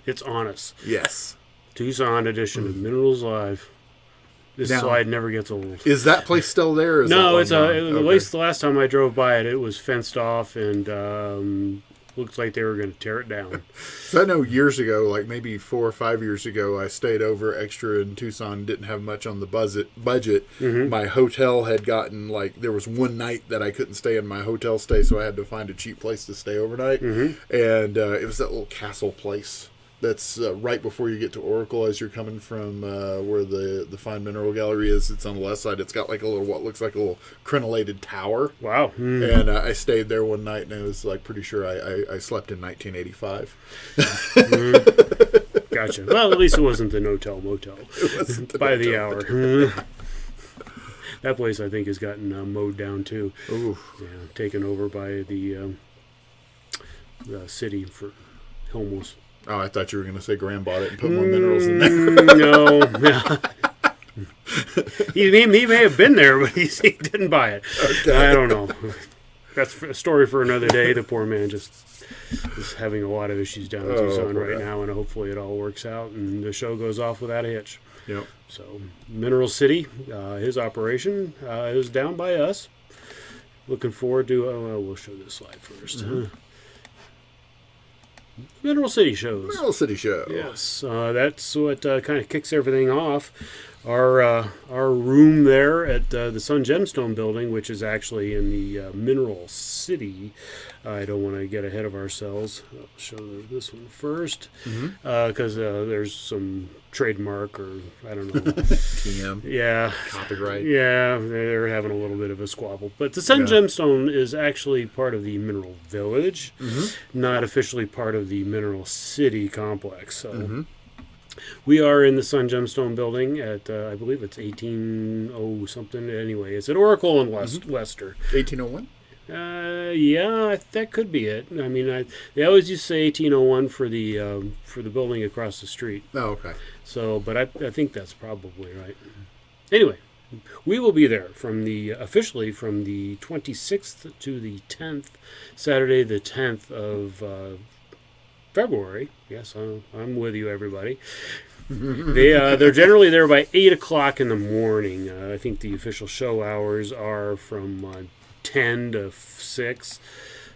It's on us. Yes. Tucson edition of Minerals Live. This slide never gets old. Is that place still there? Or is no, that it's at least the last time I drove by it, it was fenced off and looks like they were going to tear it down. So I know years ago, like maybe 4 or 5 years ago, I stayed over extra in Tucson, didn't have much on the budget. Mm-hmm. My hotel had gotten, like, there was one night that I couldn't stay in my hotel stay, so I had to find a cheap place to stay overnight. Mm-hmm. And it was that little castle place that's right before you get to Oracle as you're coming from where the Fine Mineral Gallery is. It's on the left side. It's got like a little, what looks like a little crenellated tower. Wow. Mm. And I stayed there one night, and I was like pretty sure I slept in 1985. Mm. Gotcha. Well, at least it wasn't the No-Tell Motel. It wasn't by the hour. That place, I think, has gotten mowed down too. Ooh. Yeah, taken over by the city for Hilmos. Oh, I thought you were going to say Graham bought it and put more minerals in there. No. he may have been there, but he didn't buy it. Okay. I don't know. That's a story for another day. The poor man just is having a lot of issues down in Tucson right now, and hopefully it all works out and the show goes off without a hitch. Yep. So, Mineral City, his operation is down by us. Looking forward to, we'll show this slide first. Mm-hmm. Mineral City shows. Mineral City show. Yes, that's what kind of kicks everything off. Our room there at the Sun Gemstone building, which is actually in the Mineral City. I don't want to get ahead of ourselves. I'll show this one first because there's some trademark or I don't know. TM. Yeah. Copyright. Yeah, they're having a little bit of a squabble. But the Sun Gemstone is actually part of the Mineral Village, not officially part of the Mineral City complex. So we are in the Sun Gemstone building at, I believe it's 1800 something. Anyway, it's at Oracle and Lester. 1801? Yeah, that could be it. I mean, they always used to say 1801 for the building across the street. Oh, okay. So, but I think that's probably right. Anyway, we will be there officially from the 26th to the 10th, Saturday the 10th of February. Yes, I'm with you, everybody. They're generally there by 8 o'clock in the morning. I think the official show hours are from 10 to 6.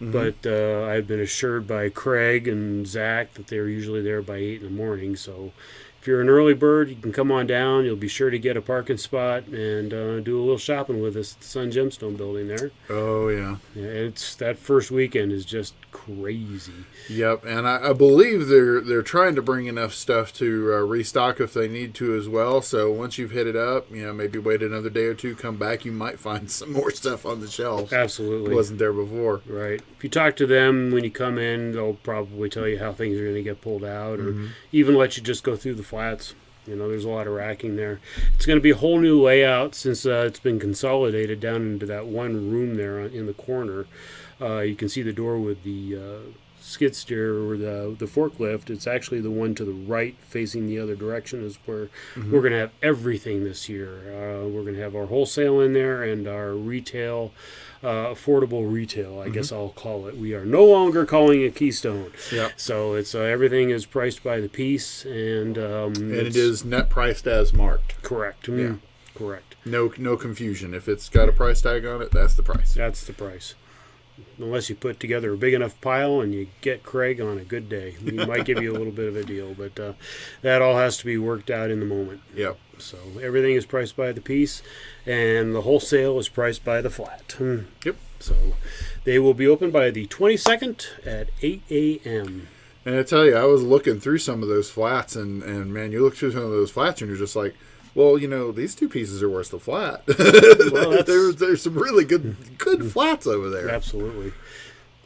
But I've been assured by Craig and Zach that they're usually there by 8 in the morning. So if you're an early bird, you can come on down. You'll be sure to get a parking spot and do a little shopping with us at the Sun Gemstone building there. Oh, yeah. It's that first weekend is just crazy. Yep, and I believe they're trying to bring enough stuff to restock if they need to as well. So once you've hit it up, maybe wait another day or two, come back, you might find some more stuff on the shelves. Absolutely. It wasn't there before. Right. If you talk to them when you come in, they'll probably tell you how things are going to get pulled out or even let you just go through the flats. There's a lot of racking there. It's going to be a whole new layout since it's been consolidated down into that one room there in the corner. You can see the door with the skid steer or the forklift. It's actually the one to the right facing the other direction is where we're going to have everything this year. We're going to have our wholesale in there and our retail, affordable retail, I guess I'll call it. We are no longer calling it Keystone. Yep. So it's everything is priced by the piece. And it is net priced as marked. Correct. Yeah. Correct. No confusion. If it's got a price tag on it, that's the price. That's the price. Unless you put together a big enough pile and you get Craig on a good day. He might give you a little bit of a deal, but that all has to be worked out in the moment. Yep. So everything is priced by the piece, and the wholesale is priced by the flat. Yep. So they will be open by the 22nd at 8 a.m. And I tell you, I was looking through some of those flats, and man, you look through some of those flats, and you're just like, well, these two pieces are worth the flat. Well, there's some really good flats over there. Absolutely.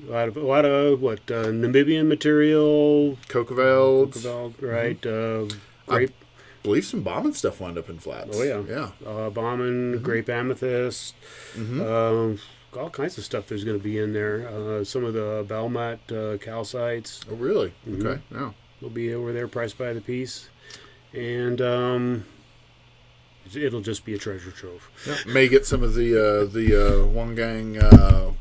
A lot of Namibian material. Cocoveld, right. Grape. I believe some bombing stuff wound up in flats. Oh, yeah. Yeah. Bombing, grape amethyst. All kinds of stuff there's going to be in there. Some of the Belmont calcites. Oh, really? Okay. Yeah. They'll be over there priced by the piece. And it'll just be a treasure trove. Yeah. May get some of the Wangang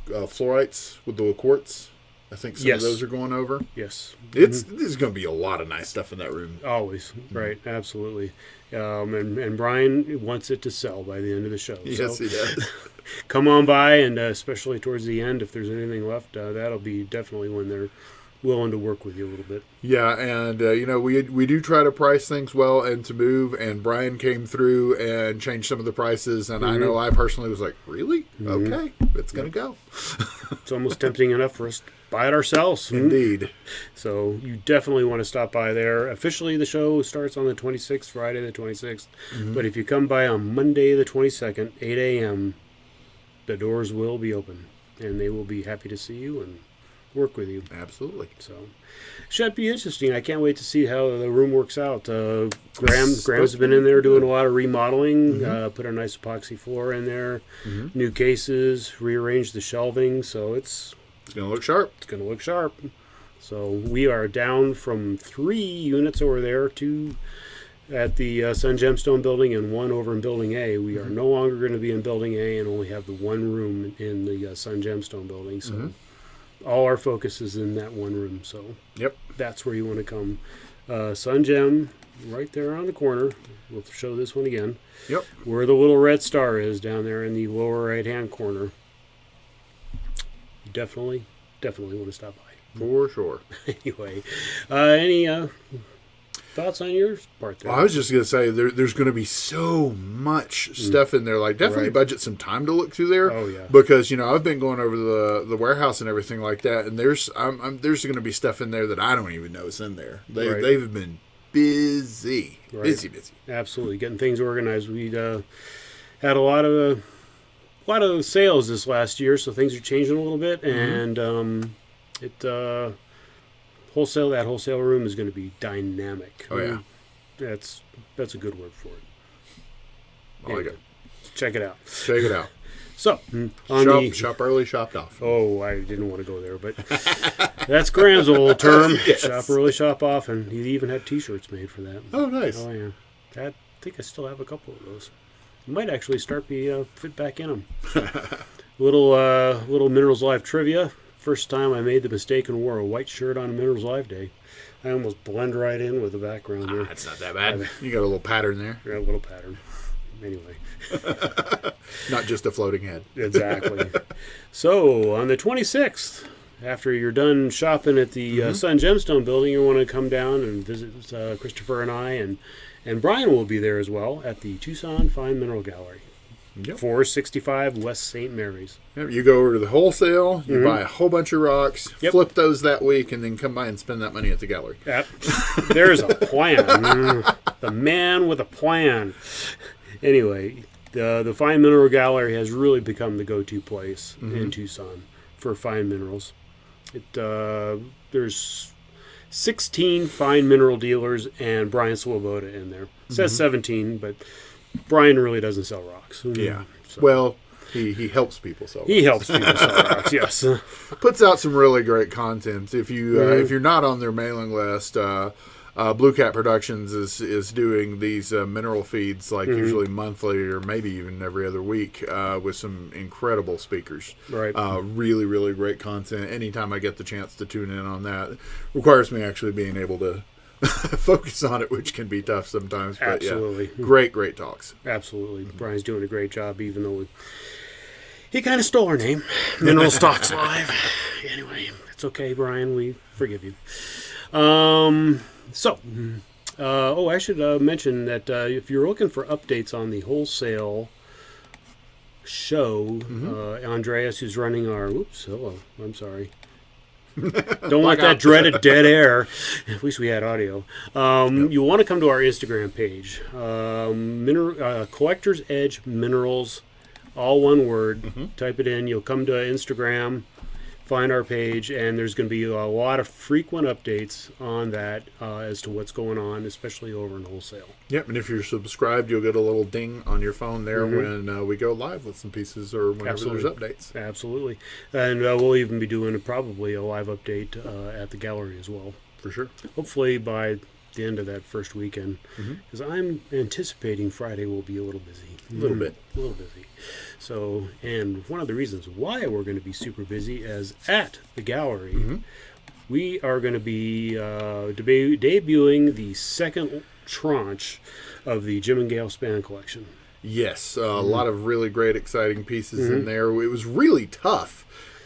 fluorites with the quartz. I think some Yes. of those are going over. Yes. There's going to be a lot of nice stuff in that room. Always. Right. Absolutely. And Brian wants it to sell by the end of the show. Yes, so he does. come on by, and especially towards the end, if there's anything left, that'll be definitely when they're willing to work with you a little bit. Yeah, and we do try to price things well and to move. And Brian came through and changed some of the prices, and I know I personally was like, really? Okay, it's going to go. It's almost tempting enough for us to buy it ourselves. Indeed. So you definitely want to stop by there. Officially, the show starts on the 26th, Friday the 26th. But if you come by on Monday the 22nd, 8 a.m., the doors will be open, and they will be happy to see you and work with you. Absolutely. So should be interesting. I can't wait to see how the room works out. Graham's been in there doing a lot of remodeling, put a nice epoxy floor in there, new cases, rearranged the shelving, so it's going to look sharp. It's going to look sharp. So we are down from 3 units over there, 2 at the Sun Gemstone building and 1 over in building A. We are no longer going to be in building A and only have the 1 room in the Sun Gemstone building. So all our focus is in that 1 room. So that's where you want to come. Sun Gem, right there on the corner. We'll show this one again. Yep. Where the little red star is down there in the lower right-hand corner. You definitely want to stop by. For sure. Anyway, any thoughts on your part there? Well, I was just going to say there's going to be so much stuff in there. Like, definitely budget some time to look through there. Oh, yeah. Because, I've been going over the warehouse and everything like that, and there's going to be stuff in there that I don't even know is in there. They've been busy. Right. Busy. Absolutely. Getting things organized. We had a lot of sales this last year, so things are changing a little bit, and that wholesale room is going to be dynamic. Oh, yeah. That's a good word for it. I like it. Check it out. Check it out. So, shop early, shopped off. Oh, I didn't want to go there, but that's Graham's old term. Yes. Shop early, shop often. He even had T-shirts made for that. Oh, nice. Oh, yeah. I think I still have a couple of those. Might actually start fit back in them. Little Minerals Live trivia. First time I made the mistake and wore a white shirt on a Minerals Live day. I almost blend right in with the background there. That's not that bad. You got a little pattern there. Yeah, a little pattern. Anyway. Not just a floating head. Exactly. So, on the 26th, after you're done shopping at the Sun Gemstone building, you want to come down and visit Christopher and I, and Brian will be there as well at the Tucson Fine Mineral Gallery. Yep. 465 West St. Mary's. Yep. You go over to the wholesale, you buy a whole bunch of rocks, flip those that week, and then come by and spend that money at the gallery. Yep. There's a plan. The man with a plan. Anyway, the Fine Mineral Gallery has really become the go-to place in Tucson for fine minerals. There's 16 fine mineral dealers and Brian Swoboda in there. It says 17, but Brian really doesn't sell rocks. Yeah. So. Well, he helps people sell rocks. He helps people sell rocks, yes. Puts out some really great content. If you're not on their mailing list, Blue Cat Productions is doing these mineral feeds usually monthly or maybe even every other week with some incredible speakers. Right. Really, really great content. Anytime I get the chance to tune in on that, requires me actually being able to focus on it, which can be tough sometimes. But Absolutely. Yeah, great talks. Absolutely. Brian's doing a great job, even though he kind of stole our name. Mineral Stocks Live. Anyway, it's okay, Brian. We forgive you. I should mention that if you're looking for updates on the wholesale show, Andreas, who's running our... Oops, hello. I'm sorry. Don't want that dreaded dead air. At least we had audio. You want to come to our Instagram page. Collector's Edge Minerals, all one word. Type it in. You'll come to Instagram, find our page, and there's going to be a lot of frequent updates on that as to what's going on, especially over in wholesale. Yep, and if you're subscribed, you'll get a little ding on your phone there when we go live with some pieces or whenever there's updates. Absolutely. And we'll even be doing probably a live update at the gallery as well. For sure. Hopefully by the end of that first weekend, because I'm anticipating Friday will be a little busy. A little bit. A little busy. So, and one of the reasons why we're going to be super busy is at the gallery, we are going to be debuting the second tranche of the Jim and Gail Spann collection. Yes, a lot of really great, exciting pieces in there. It was really tough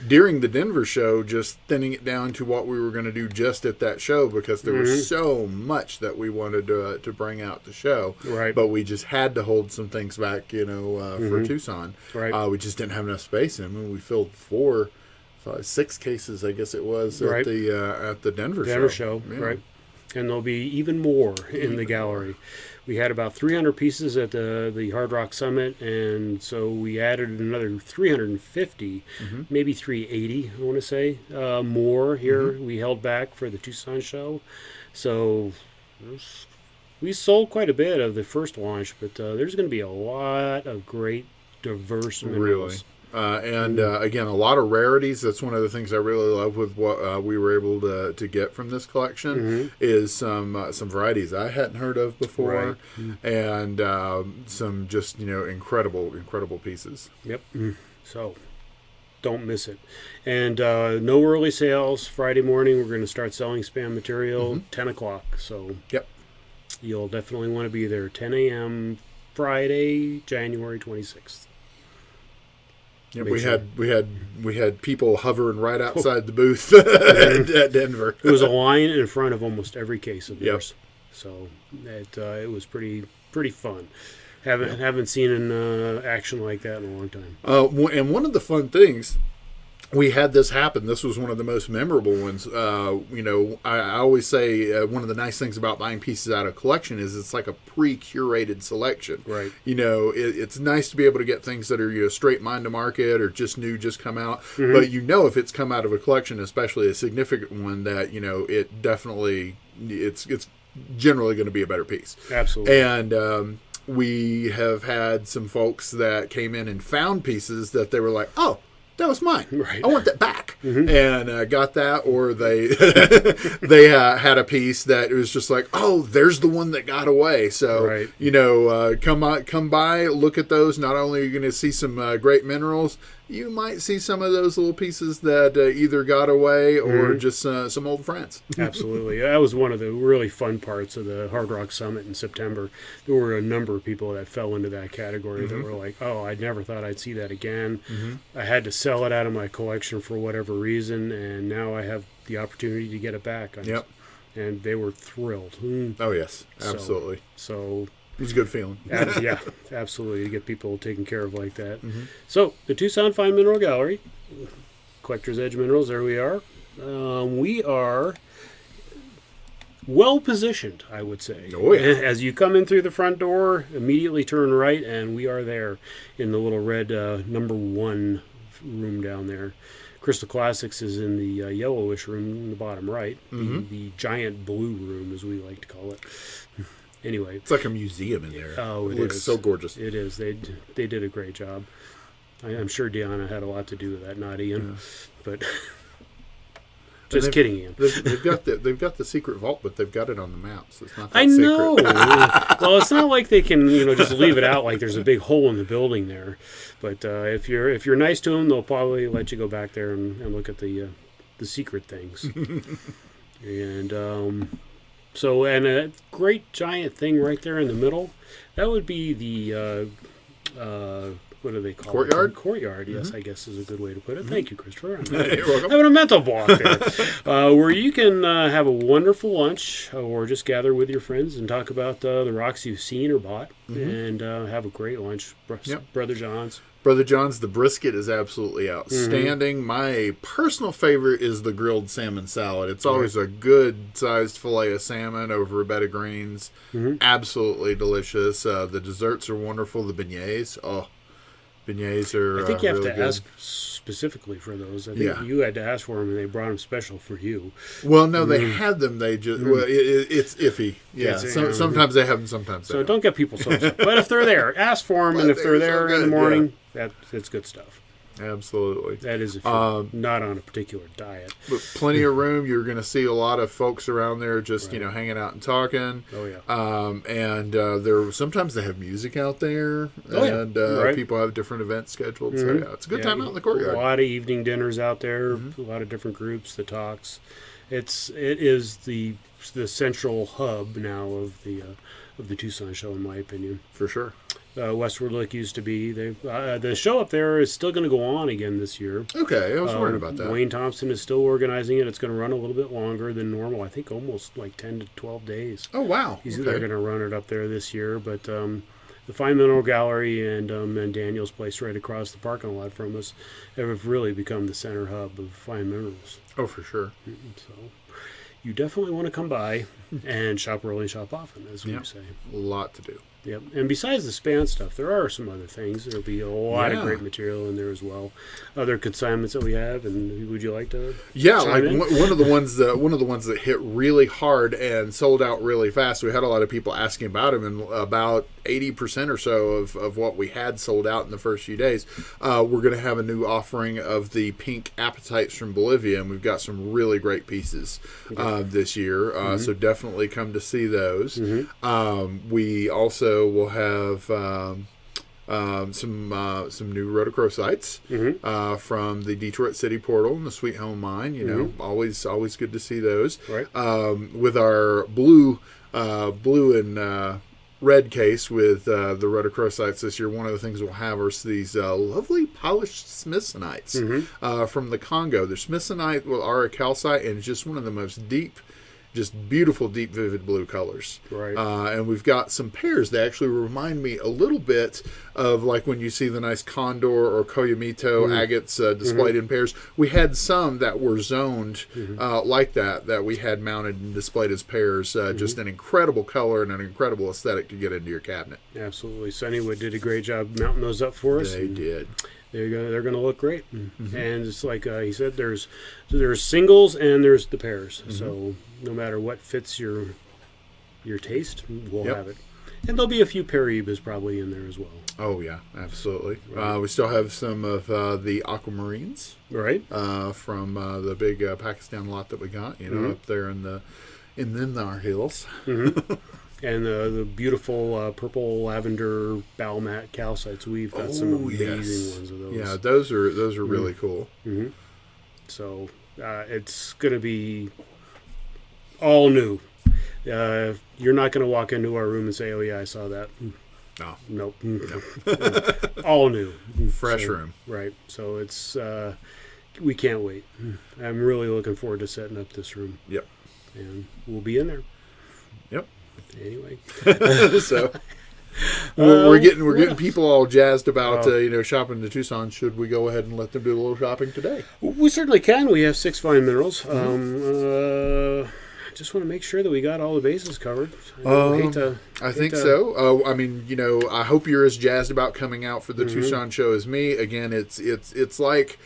during the Denver show, just thinning it down to what we were going to do just at that show, because there was so much that we wanted to bring out the show. Right. But we just had to hold some things back, for Tucson. Right. We just didn't have enough space. I mean, we filled 6 cases, I guess it was, Right. at the Denver show. Yeah. Right. And there'll be even more in the gallery. We had about 300 pieces at the Hard Rock Summit, and so we added another 350, maybe 380, I want to say, more here. We held back for the Tucson show. So we sold quite a bit of the first launch, but there's going to be a lot of great, diverse minerals. Again, a lot of rarities. That's one of the things I really love with what we were able to get from this collection is some varieties I hadn't heard of before, and some just incredible pieces. Yep. So don't miss it. And no early sales. Friday morning we're going to start selling Spann material 10 o'clock. So you'll definitely want to be there 10 a.m. Friday, January 26th. Yeah, we had people hovering right outside the booth at Denver. It was a line in front of almost every case of yours, so it was pretty fun. Haven't seen an action like that in a long time. And one of the fun things, we had this happen. This was one of the most memorable ones. I always say one of the nice things about buying pieces out of collection is it's like a pre-curated selection. Right. It's nice to be able to get things that are straight mine to market or just come out. But if it's come out of a collection, especially a significant one, that it definitely it's generally going to be a better piece. Absolutely. And we have had some folks that came in and found pieces that they were like, oh, that was mine. Right. I want that back. And got that, or they they had a piece that it was just like, oh, there's the one that got away. So come by, look at those. Not only are you going to see some great minerals, you might see some of those little pieces that either got away or just some old friends. Absolutely. That was one of the really fun parts of the Hard Rock Summit in September. There were a number of people that fell into that category that were like, oh, I never thought I'd see that again. I had to sell it out of my collection for whatever reason, and now I have the opportunity to get it back. And they were thrilled. Oh, yes. Absolutely. So it was a good feeling. Yeah, absolutely. To get people taken care of like that. So, the Tucson Fine Mineral Gallery, Collector's Edge Minerals, there we are. We are well positioned, I would say. Oh, yeah. As you come in through the front door, immediately turn right, and we are there in the little red number 1 room down there. Crystal Classics is in the yellowish room in the bottom right, the giant blue room, as we like to call it. Anyway, it's like a museum in there. Oh, it looks so gorgeous. It is. They did a great job. I'm sure Deanna had a lot to do with that, not Ian. But just kidding, Ian. They've got the secret vault, but they've got it on the map, so it's not that I know. secret. Well, it's not like they can just leave it out like there's a big hole in the building there. But if you're nice to them, they'll probably let you go back there and look at the secret things. And so, and a great giant thing right there in the middle, that would be the, what do they call Courtyard? it? Courtyard, yes, I guess is a good way to put it. Thank you, Christopher. I'm You're welcome. having a mental block there. Where you can have a wonderful lunch or just gather with your friends and talk about the rocks you've seen or bought and have a great lunch. Brother John's. Brother John's, the brisket is absolutely outstanding. My personal favorite is the grilled salmon salad. It's always a good-sized fillet of salmon over a bed of greens. Absolutely delicious. The desserts are wonderful. The beignets, beignets are I think you have really to good. ask specifically for those. I think you had to ask for them, and they brought them special for you. Well, no, they had them. They just it's iffy. Yeah, sometimes they have them, sometimes they don't get people so upset. But if they're there, ask for them, and if they're there in the morning, it's good stuff. Absolutely. That is if you're not on a particular diet. But plenty of room. You're going to see a lot of folks around there just, hanging out and talking. Oh, yeah. And sometimes they have music out there. Oh, and people have different events scheduled. So, yeah, it's a good time out in the courtyard. A lot of evening dinners out there. A lot of different groups, the talks. It is the central hub now of the Tucson show, in my opinion. For sure. Westward Look used to be. The show up there is still going to go on again this year. Okay, I was worried about that. Wayne Thompson is still organizing it. It's going to run a little bit longer than normal. I think almost like 10 to 12 days. Oh, wow. They're going to run it up there this year. But the Fine Mineral Gallery and Daniel's place right across the parking lot from us have really become the center hub of fine minerals. Oh, for sure. So you definitely want to come by and shop early and shop often, as we say. A lot to do. Yep. And besides the Spann stuff, there are some other things. There'll be a lot of great material in there as well. Other consignments that we have, and would you like to? Yeah, like one of the ones that hit really hard and sold out really fast. We had a lot of people asking about them, and about 80% or so of what we had sold out in the first few days. We're going to have a new offering of the pink apatites from Bolivia, and we've got some really great pieces this year. So definitely come to see those. We also will have some new rhodochrosites from the Detroit City Portal and the Sweet Home Mine. Always good to see those. Right. With our blue and red case with the rhodochrosites this year, one of the things we'll have are these lovely polished smithsonites from the Congo. They're smithsonite with aurocalcite, and it's just one of the most beautiful, deep, vivid blue colors. Right. And we've got some pairs that actually remind me a little bit of like when you see the nice condor or koyamito agates displayed in pairs. We had some that were zoned like that we had mounted and displayed as pairs. Just an incredible color and an incredible aesthetic to get into your cabinet. Absolutely. Sunnywood did a great job mounting those up for us. They did. They're going to look great. And it's like he said, there's singles and there's the pairs. So no matter what fits your taste, we'll have it. And there'll be a few Paraibas probably in there as well. Oh, yeah, absolutely. Right. We still have some of the aquamarines. Right. From the big Pakistan lot that we got, up there in the Nar Hills. And the beautiful purple lavender Balmat calcites. We've got some amazing ones of those. Yeah, those are really cool. So it's going to be all new. You're not going to walk into our room and say, "Oh yeah, I saw that." No. Nope. All new. Fresh room. Right. So it's we can't wait. I'm really looking forward to setting up this room. Yep. And we'll be in there. Yep. Anyway. So we're getting people all jazzed about shopping to Tucson. Should we go ahead and let them do a little shopping today? We certainly can. We have 6 fine minerals. Just want to make sure that we got all the bases covered. I think so. I hope you're as jazzed about coming out for the Tucson show as me. Again, it's like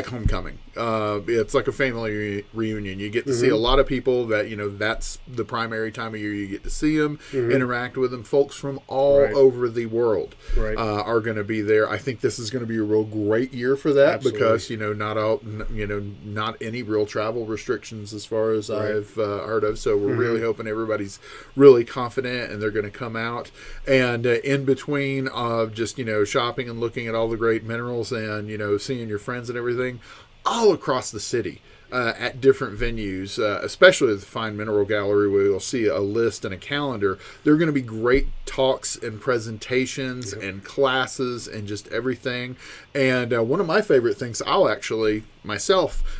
homecoming. It's like a family reunion. You get to see a lot of people that, that's the primary time of year you get to see them, interact with them. Folks from all over the world are going to be there. I think this is going to be a real great year for that because, not any real travel restrictions as far as I've heard of. So we're really hoping everybody's really confident and they're going to come out. And in between just, shopping and looking at all the great minerals and, seeing your friends and everything all across the city at different venues, especially the Fine Mineral Gallery, where you'll see a list and a calendar. There are going to be great talks and presentations and classes and just everything. And one of my favorite things, one of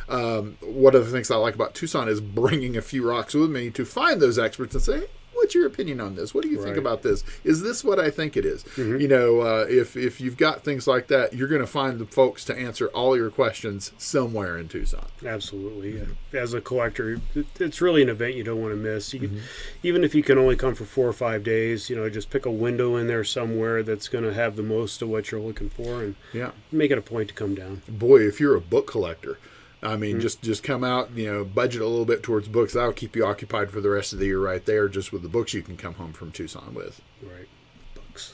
the things I like about Tucson is bringing a few rocks with me to find those experts and say, what's your opinion on this? What do you think about this? Is this what I think it is? If you've got things like that, you're going to find the folks to answer all your questions somewhere in Tucson. Absolutely. As a collector, it's really an event you don't want to miss. You can, even if you can only come for 4 or 5 days, just pick a window in there somewhere that's going to have the most of what you're looking for and make it a point to come down. Boy, if you're a book collector, just come out, budget a little bit towards books. That'll keep you occupied for the rest of the year right there, just with the books you can come home from Tucson with. Right. Books.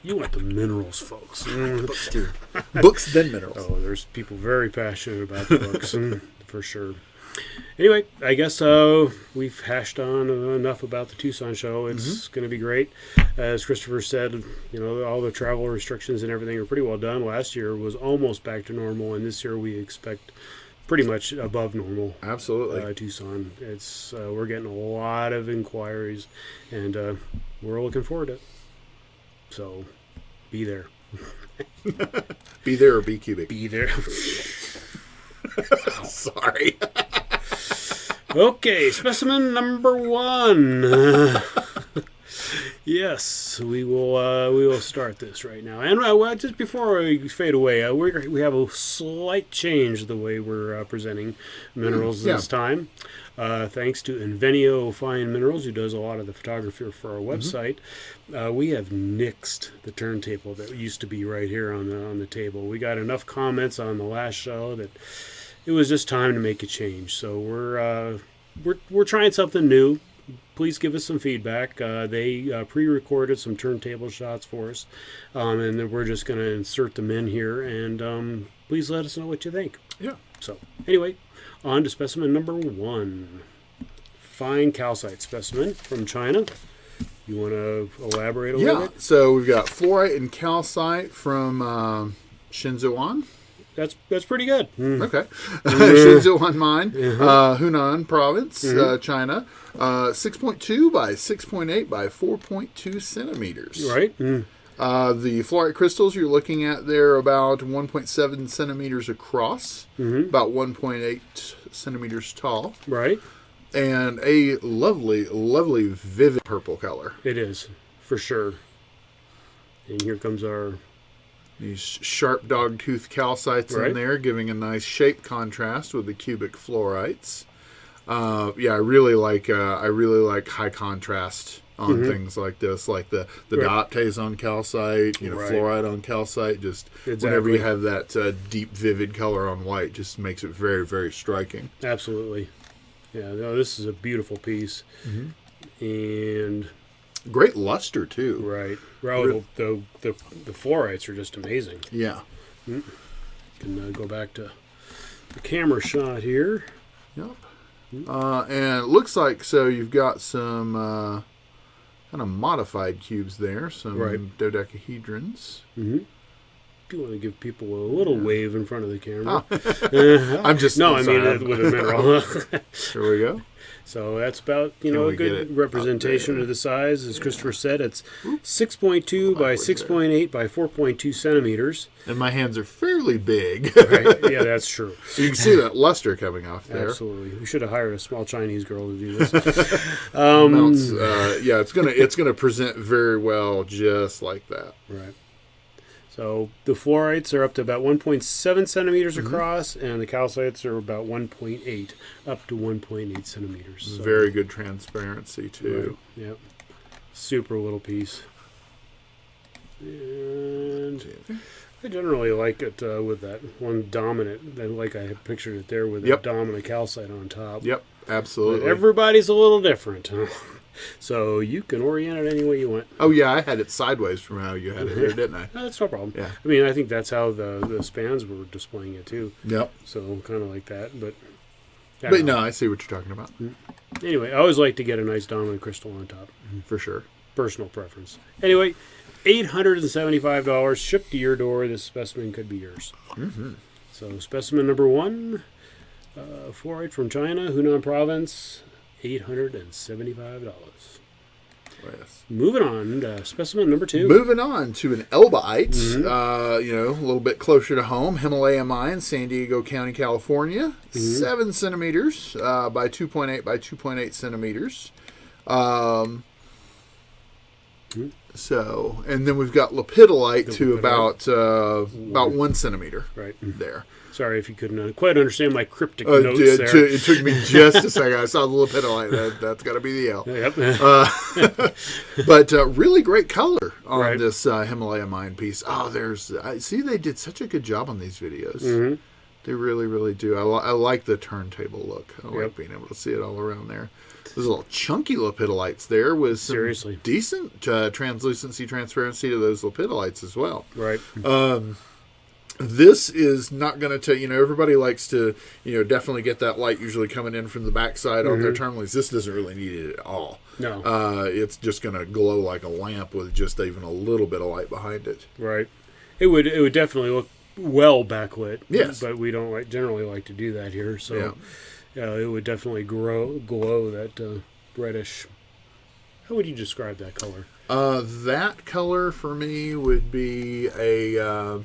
You want the minerals, folks. Books too. Books then minerals. Oh, there's people very passionate about the books, for sure. Anyway, I guess we've hashed on enough about the Tucson show. It's going to be great. As Christopher said, all the travel restrictions and everything are pretty well done. Last year was almost back to normal, and this year we expect pretty much above normal. Absolutely. Tucson. It's we're getting a lot of inquiries, and we're looking forward to it. So, be there. Be there or be cubic. Be there. Sorry. Okay, specimen number 1. Yes, we will start this right now. And just before we fade away, we have a slight change the way we're presenting minerals this time. Thanks to Invenio Fine Minerals, who does a lot of the photography for our website. We have nixed the turntable that used to be right here on the table. We got enough comments on the last show that it was just time to make a change. So we're trying something new. Please give us some feedback. They pre-recorded some turntable shots for us, and then we're just going to insert them in here. And please let us know what you think. Yeah. So anyway, on to specimen number 1. Fine calcite specimen from China. You want to elaborate a little bit? So we've got fluorite and calcite from Shenzhouan. That's pretty good. Okay. Shenzhouan Mine, Hunan Province, China. 6.2 by 6.8 by 4.2 centimeters. Right. The fluorite crystals you're looking at, they're about 1.7 centimeters across, about 1.8 centimeters tall. Right. And a lovely, lovely vivid purple color. It is, for sure. And here comes these sharp dog tooth calcites in there, giving a nice shape contrast with the cubic fluorites. I really like high contrast on things like this, like the dioptase on calcite, fluorite on calcite. Just whenever you have that deep, vivid color on white, just makes it very, very striking. Absolutely. Yeah, no, this is a beautiful piece, and great luster too. Right. Well, the fluorites are just amazing. Yeah. Can go back to the camera shot here. Yep. And it looks like you've got some kind of modified cubes there, some dodecahedrons. Do you want to give people a little wave in front of the camera? I'm just with a mineral. There we go. So that's about a good representation of the size. As Christopher said, it's 6.2 by 6.8 by 4.2 centimeters. And my hands are fairly big. Right? Yeah, that's true. You can see that luster coming off there. Absolutely. We should have hired a small Chinese girl to do this. It's gonna present very well just like that. Right. So the fluorites are up to about 1.7 centimeters across, and the calcites are about 1.8, up to 1.8 centimeters. So, very good transparency, too. Right. Yep. Super little piece. And I generally like it with that one dominant, like I had pictured it there with that dominant calcite on top. Yep, absolutely. But everybody's a little different. So you can orient it any way you want. Oh, yeah, I had it sideways from how you had it there, didn't I? That's no problem. Yeah. I mean, I think that's how the Spanns were displaying it, too. Yep. So kind of like that, but... I see what you're talking about. Anyway, I always like to get a nice dominant crystal on top. For sure. Personal preference. Anyway, $875 shipped to your door. This specimen could be yours. So specimen number 1, fluorite from China, Hunan Province, $875. Yes. Moving on to specimen number 2. Moving on to an Elbaite, a little bit closer to home, Himalaya Mine, San Diego County, California, 7 centimeters by 2.8 by 2.8 centimeters. So, and then we've got lepidolite to about 1 centimeter there. Sorry if you couldn't quite understand my cryptic notes there. It took me just a second. I saw the lepidolite. That's got to be the L. Yep. But really great color on this Himalaya Mine piece. Oh, I see they did such a good job on these videos. They really, really do. I like the turntable look. I like being able to see it all around there. Those little chunky lepidolites there with some Seriously. decent translucency, transparency to those lepidolites as well. Right. This is not going to take, everybody likes to, definitely get that light usually coming in from the backside on their tourmalines. This doesn't really need it at all. No. It's just going to glow like a lamp with just even a little bit of light behind it. Right. It would definitely look well backlit. Yes. But we don't generally like to do that here. So it would definitely glow that reddish. How would you describe that color? That color for me would be a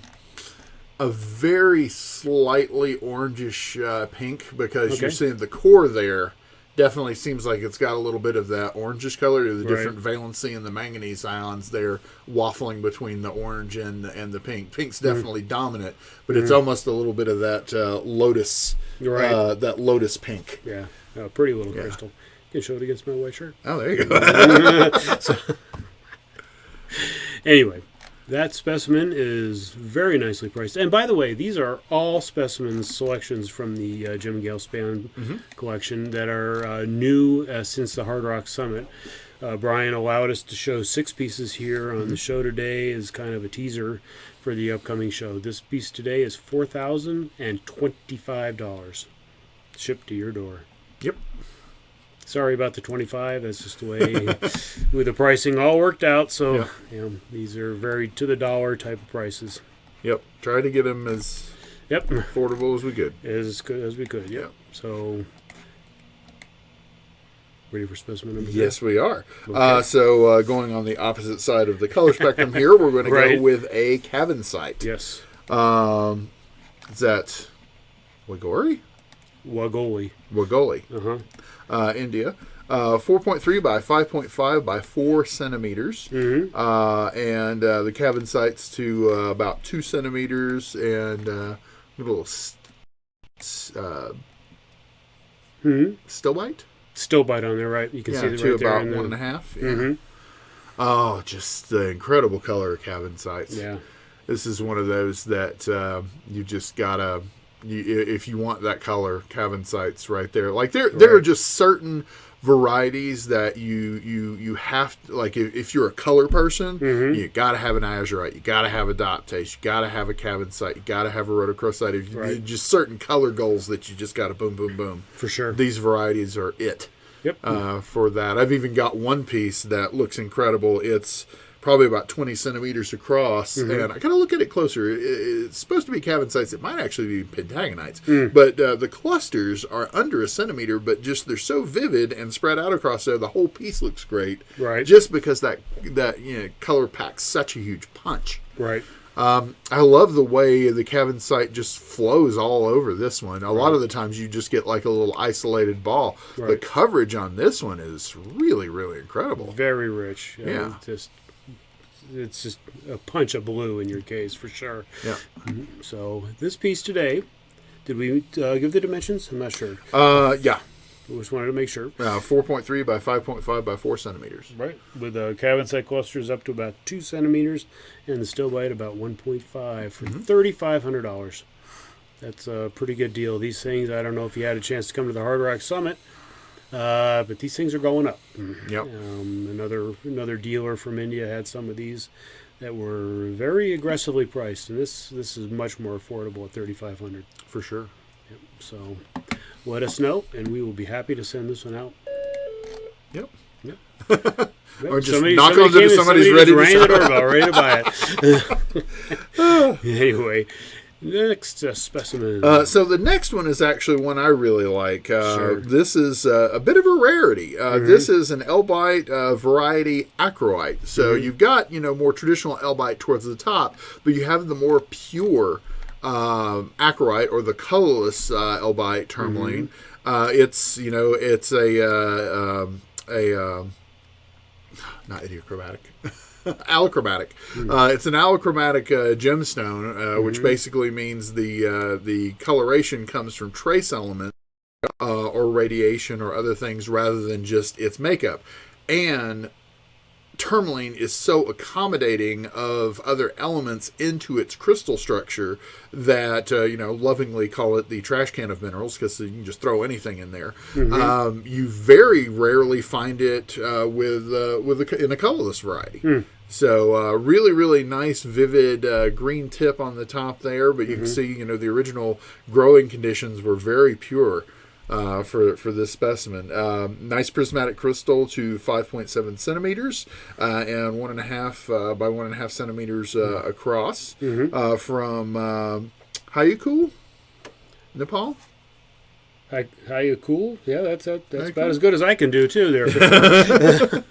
very slightly orangish pink, because you're seeing the core there definitely seems like it's got a little bit of that orangish color, the different valency and the manganese ions there waffling between the orange and the pink. Pink's definitely dominant, but it's almost a little bit of that lotus, that lotus pink. Yeah, pretty little crystal. You can show it against my white shirt. Oh, there you go. Anyway, that specimen is very nicely priced. And by the way, these are all specimens selections from the Jim and Gail Spann collection that are new since the Hard Rock Summit. Brian allowed us to show 6 pieces here on the show today as kind of a teaser for the upcoming show. This piece today is $4,025 shipped to your door. Yep. Sorry about the 25. That's just the way with the pricing all worked out. So these are very to the dollar type of prices. Yep. Try to get them as affordable as we could. As good as we could. Yep. So ready for specimen number 3? Yes, we are. Okay. So going on the opposite side of the color spectrum here, we're going to go with a Cavansite. Yes. Is that Wagori? Wagoli. India. 4.3 by 5.5 by 4 centimeters. And the Cavansite's to about 2 centimeters, and a little Stillbite? Stillbite on there, right? You can see it right to there. about 1.5. Oh, just the incredible color of Cavansites. Yeah. This is one of those that you just gotta... if you want that color, Cavansites right there. Like there are just certain varieties that you have to, like if you're a color person, you got to have an Azurite, you got to have a Adaptate, you got to have a Cavansite, you got to have a Rhodochrosite. Just certain color goals that you just got to boom, boom, boom. For sure. These varieties are it. Yep. For that, I've even got one piece that looks incredible. It's probably about 20 centimeters across, and I gotta look at it closer. It's supposed to be Cavansites. It might actually be Pentagonites, but the clusters are under a centimeter, but just they're so vivid and spread out across there, the whole piece looks great. Right. Just because that color packs such a huge punch. Right. I love the way the Cavansite just flows all over this one. A lot of the times you just get like a little isolated ball. The coverage on this one is really, really incredible. Very rich. It's just a punch of blue in your case for sure. Yeah. So this piece today, did we give the dimensions? I'm not sure. Yeah. We just wanted to make sure. 4.3 by 5.5 by 4 centimeters. Right. With Cavansite clusters up to about 2 centimeters and the Stillbite about 1.5 for $3,500. That's a pretty good deal. These things, I don't know if you had a chance to come to the Hard Rock Summit, but these things are going up. Yep. Another dealer from India had some of these that were very aggressively priced, and this is much more affordable at $3,500 for sure. Yep. So let us know, and we will be happy to send this one out. Yep. Yep. Or just knock on it if somebody's ready to buy it. Anyway. Next specimen. So the next one is actually one I really like. This is a bit of a rarity. This is an Elbaite variety Achroite. So you've got more traditional Elbaite towards the top, but you have the more pure Achroite or the colorless Elbaite tourmaline. It's not idiochromatic. Allochromatic. It's an allochromatic gemstone, which basically means the coloration comes from trace elements or radiation or other things rather than just its makeup. And tourmaline is so accommodating of other elements into its crystal structure that, lovingly call it the trash can of minerals, because you can just throw anything in there. You very rarely find it in a colorless variety. So really, really nice, vivid green tip on the top there. But you can see, the original growing conditions were very pure for this specimen. Nice prismatic crystal to 5.7 centimeters and 1.5 by 1.5 centimeters across from Hayukul, Nepal. Hayukul? Yeah, that's about as good as I can do, too, there.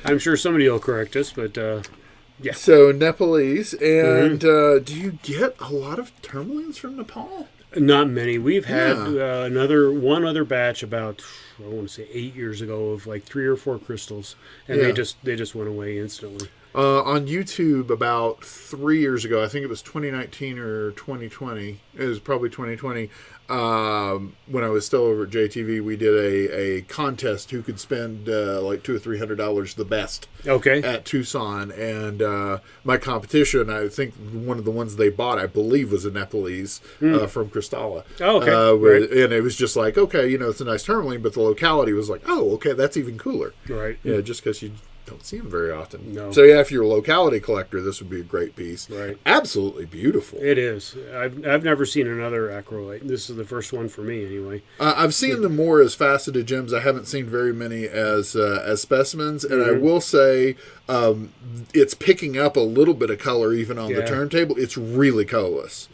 I'm sure somebody will correct us, but yeah. So Nepalese, and do you get a lot of tourmalines from Nepal? Not many. We've had one other batch about, I want to say 8 years ago, of like 3 or 4 crystals, and they just went away instantly. On YouTube about 3 years ago, I think it was 2019 or 2020. It was probably 2020. When I was still over at JTV, we did a contest who could spend like $200 or $300 the best at Tucson. And my competition, I think one of the ones they bought, I believe, was a Nepalese from Cristala. Oh, okay. Right. And it was just like, okay, it's a nice tourmaline, but the locality was like, oh, okay, that's even cooler. Right. Yeah, just because you don't see them very often. No. So yeah, if you're a locality collector, this would be a great piece. Right. Absolutely beautiful. It is. I've never seen another Achroite. This is the first one for me, anyway. I've seen them more as faceted gems. I haven't seen very many as specimens, and I will say it's picking up a little bit of color even on the turntable. It's really colorless.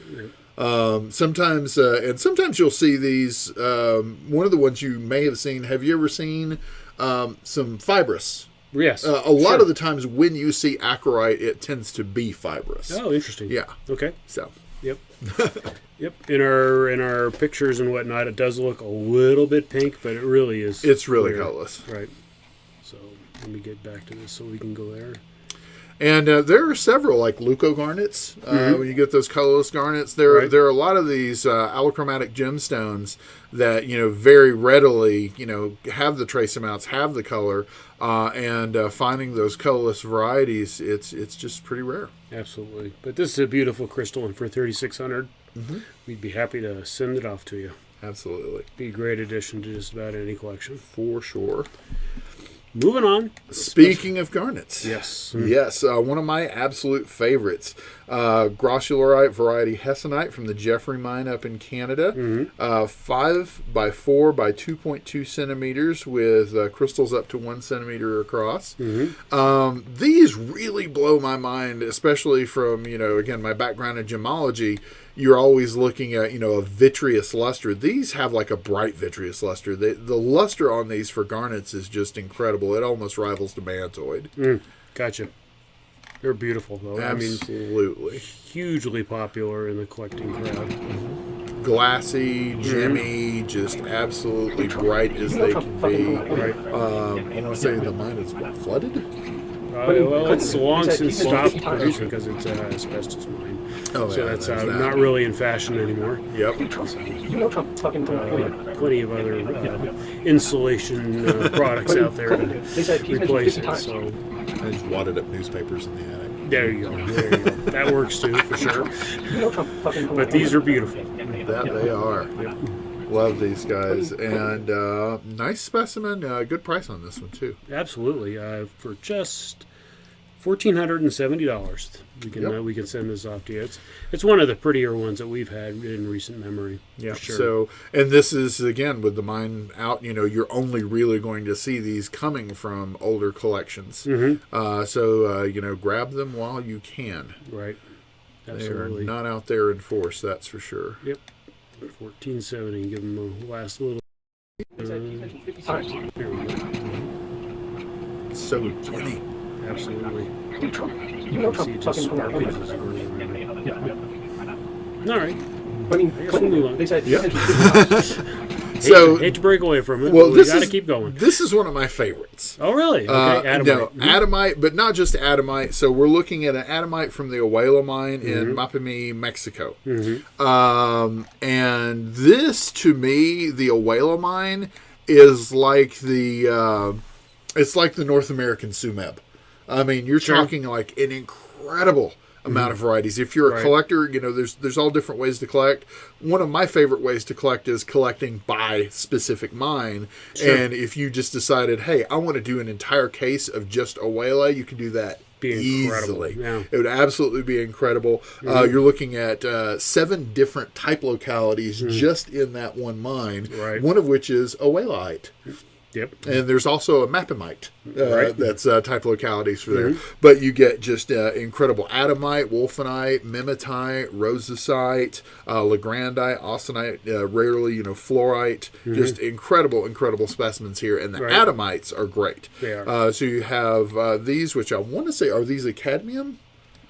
Sometimes you'll see these. One of the ones you may have seen. Have you ever seen some fibrous? Yes. A lot of the times when you see Achroite, it tends to be fibrous. Oh, interesting. Yeah. Okay. So. Yep. Yep. In our pictures and whatnot, it does look a little bit pink, but it really is. It's really clear. colorless. Right. So let me get back to this so we can go there. And there are several, like leucogarnets. When you get those colorless garnets, there are a lot of these allochromatic gemstones that very readily have the trace amounts, have the color, and finding those colorless varieties, it's just pretty rare. Absolutely. But this is a beautiful crystal, and for $3,600, we'd be happy to send it off to you. Absolutely, be a great addition to just about any collection for sure. Moving on. Speaking of garnets. Yes. Yes, one of my absolute favorites. Grossularite variety Hessonite from the Jeffrey mine up in Canada. 5 by 4 by 2.2 centimeters with crystals up to 1 centimeter across. These really blow my mind, especially from, again, my background in gemology. You're always looking at, a vitreous luster. These have like a bright vitreous luster. The luster on these for garnets is just incredible. It almost rivals the mantoid. Gotcha. They're beautiful, though. Absolutely. Hugely popular in the collecting crowd. Glassy, gemmy, just absolutely bright as they can be. Right. I want to say the mine is flooded? Well, it's long since stopped producing because it's an asbestos mine. So that's not really in fashion anymore. Yep. Plenty of other insulation products out there to replace it. So I just wadded up newspapers in the attic. There you go. That works too, for sure. But these are beautiful. That they are. Yep. Love these guys. And nice specimen. Good price on this one too. Absolutely. For just $1,470, we can send this off to you. It's one of the prettier ones that we've had in recent memory. Yeah. Sure. So, and this is again with the mine out. You're only really going to see these coming from older collections. So grab them while you can. Right. Absolutely. They're not out there in force. That's for sure. Yep. 1470. Give them a last little. There we go. So funny. Absolutely. You see it just sparkles as it goes around. All right. I guess we'll move on. So hate to break away from it. Well, we got to keep going. This is one of my favorites. Oh, really? Okay, Adamite. No, Adamite, but not just Adamite. So we're looking at an Adamite from the Ohuela mine in Mapimi, Mexico. And this, to me, the Ohuela mine is like the North American Sumeb. I mean, you're talking like an incredible amount of varieties. If you're a collector, there's all different ways to collect. One of my favorite ways to collect is collecting by specific mine. Sure. And if you just decided, hey, I want to do an entire case of just Awela, you can do that easily. Yeah. It would absolutely be incredible. You're looking at 7 different type localities just in that one mine, one of which is Awelite. Yep. And there's also a Mapimite that's type localities for there. But you get just incredible Adamite, Wolfenite, Mimetite, Rosacite, Legrandite, Austenite, rarely, Fluorite. Just incredible specimens here. And the Adamites are great. They are. So you have these, which I want to say, are these a cadmium?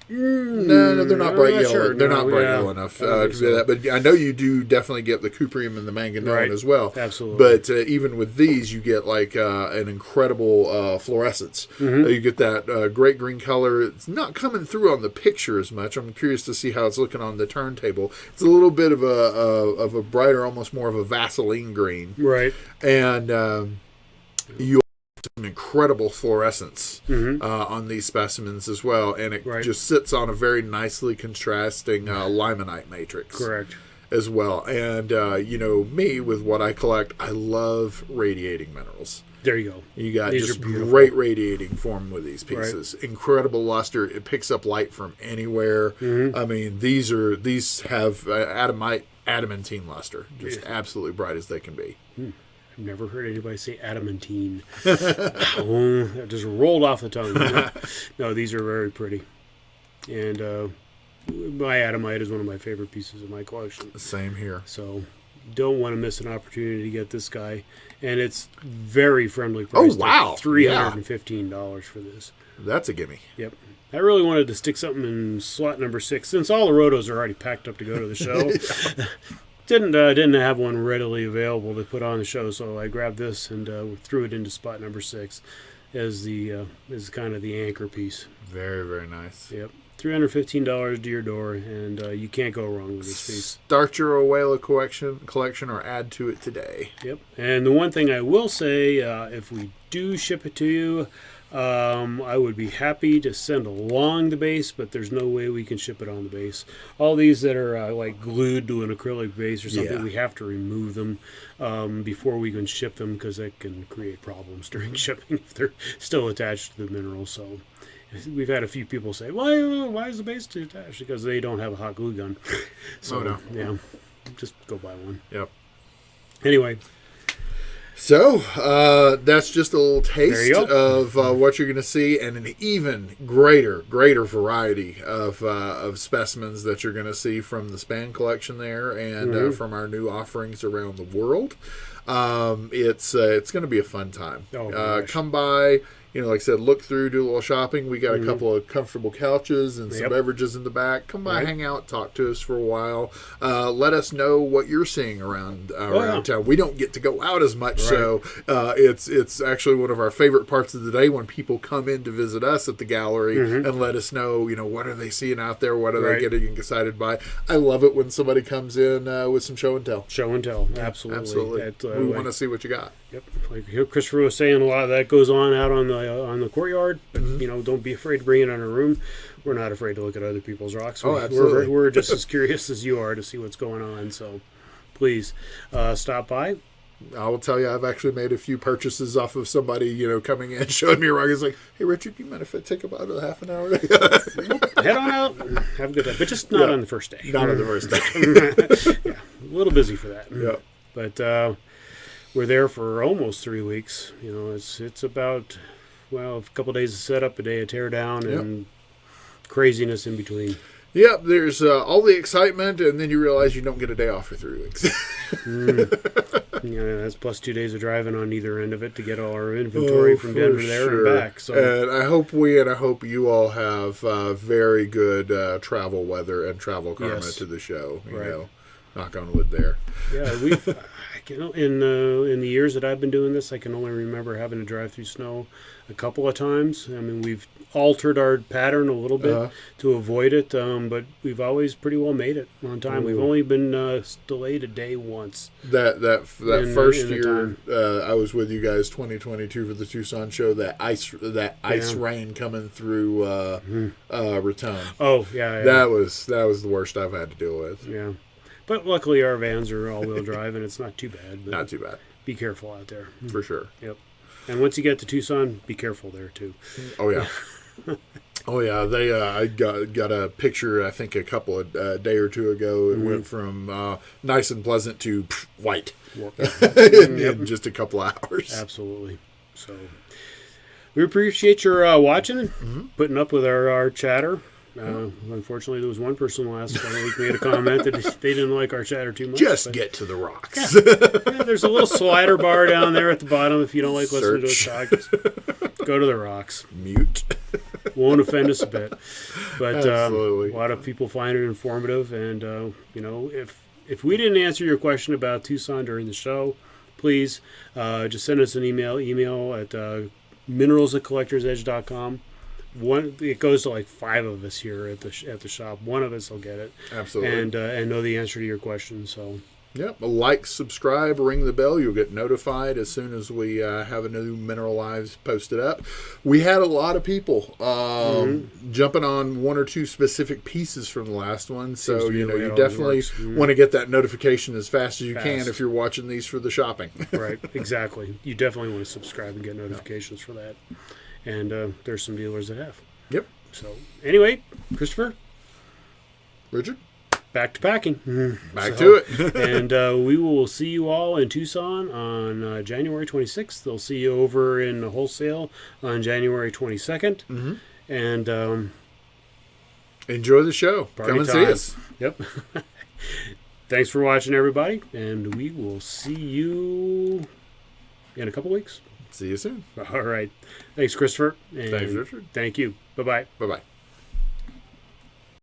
No, they're not bright yellow. Sure. They're not bright yellow enough to do that. But I know you do definitely get the cuprium and the manganone as well. Absolutely. But even with these, you get like an incredible fluorescence. You get that great green color. It's not coming through on the picture as much. I'm curious to see how it's looking on the turntable. It's a little bit of a brighter, almost more of a Vaseline green. Right. And you some incredible fluorescence on these specimens as well, and it just sits on a very nicely contrasting limonite matrix. Correct. As well. And me, with what I collect, I love radiating minerals. There you go. You got just great radiating form with these pieces. Incredible luster. It picks up light from anywhere. I mean, these have adamantine luster, just absolutely bright as they can be. I've never heard anybody say adamantine. That just rolled off the tongue. No, these are very pretty. And my Adamite is one of my favorite pieces of my collection. Same here. So don't want to miss an opportunity to get this guy. And it's very friendly price. Oh, wow. $315 for this. That's a gimme. Yep. I really wanted to stick something in slot number 6. Since all the rotos are already packed up to go to the show, didn't have one readily available to put on the show, so I grabbed this and threw it into spot number 6 as kind of the anchor piece. Very, very nice. Yep. $315 to your door, and you can't go wrong with this piece. Start your Awela collection or add to it today. Yep. And the one thing I will say, if we do ship it to you, I would be happy to send along the base, but there's no way we can ship it on the base. All these that are like glued to an acrylic base or something, we have to remove them before we can ship them, because that can create problems during shipping if they're still attached to the mineral. So we've had a few people say, why is the base attached? Because they don't have a hot glue gun. So, yeah, just go buy one. Yep. Anyway. So, that's just a little taste of what you're going to see, and an even greater variety of specimens that you're going to see from the Spann collection there, and from our new offerings around the world. It's going to be a fun time. Come by. Like I said, look through, do a little shopping. We got a couple of comfortable couches and some beverages in the back. Come by, hang out, talk to us for a while. Let us know what you're seeing around town. We don't get to go out as much, so it's actually one of our favorite parts of the day when people come in to visit us at the gallery and let us know, what are they seeing out there? What are they getting excited by? I love it when somebody comes in with some show and tell. Show and tell, absolutely. We want to see what you got. Yep, like Christopher was saying, a lot of that goes on out on the courtyard. But don't be afraid to bring it in our room. We're not afraid to look at other people's rocks. Absolutely. We're just as curious as you are to see what's going on. So please stop by. I will tell you, I've actually made a few purchases off of somebody, coming in, showing me a rock. It's like, hey, Richard, do you mind if I take about a half an hour? Head on out. Have a good day. But just not on the first day. Not on the first day. Yeah, a little busy for that. Yeah. But we're there for almost 3 weeks. It's about, a couple days of setup, a day of tear down, and craziness in between. Yep, there's all the excitement, and then you realize you don't get a day off for 3 weeks. That's plus 2 days of driving on either end of it to get all our inventory from Denver there and back. So. And I hope you all have very good travel weather and travel karma to the show. Knock on wood there. Yeah, I in the years that I've been doing this, I can only remember having to drive through snow a couple of times. I mean, we've altered our pattern a little bit to avoid it, but we've always pretty well made it on time. We've only been delayed a day once. That first year I was with you guys, 2022 for the Tucson show. That ice rain coming through Raton. Oh yeah, that was the worst I've had to deal with. Yeah, but luckily our vans are all-wheel drive and it's not too bad. Not too bad. Be careful out there for sure. Yep. And once you get to Tucson, be careful there too. Oh yeah. Oh yeah, they I got a picture. I think a couple of day or two ago. It went from nice and pleasant to white in just a couple of hours. Absolutely. So we appreciate your watching and putting up with our chatter. Unfortunately, there was one person last week made a comment that they didn't like our chatter too much. Just get to the rocks. Yeah, there's a little slider bar down there at the bottom. If you don't like listening to us talk, just go to the rocks. Mute. Won't offend us a bit. But a Absolutely. lot of people find it informative. And, if we didn't answer your question about Tucson during the show, please just send us an email at minerals@collectorsedge.com. It goes to like 5 of us here at the shop. One of us will get it. Absolutely. And know the answer to your question. So yep. Like, subscribe, ring the bell. You'll get notified as soon as we have a new Mineral Lives posted up. We had a lot of people jumping on one or two specific pieces from the last one. So, you definitely want to get that notification as fast as you can if you're watching these for the shopping. Right. Exactly. You definitely want to subscribe and get notifications for that. And there's some dealers that have. Yep. So, anyway, Christopher. Richard. Back to packing. Back to it. And we will see you all in Tucson on January 26th. They'll see you over in wholesale on January 22nd. Mm-hmm. And enjoy the show. Come and see us. Yep. Thanks for watching, everybody. And we will see you in a couple weeks. See you soon. All right. Thanks, Christopher. And thanks, Richard. Thank you. Bye-bye. Bye-bye.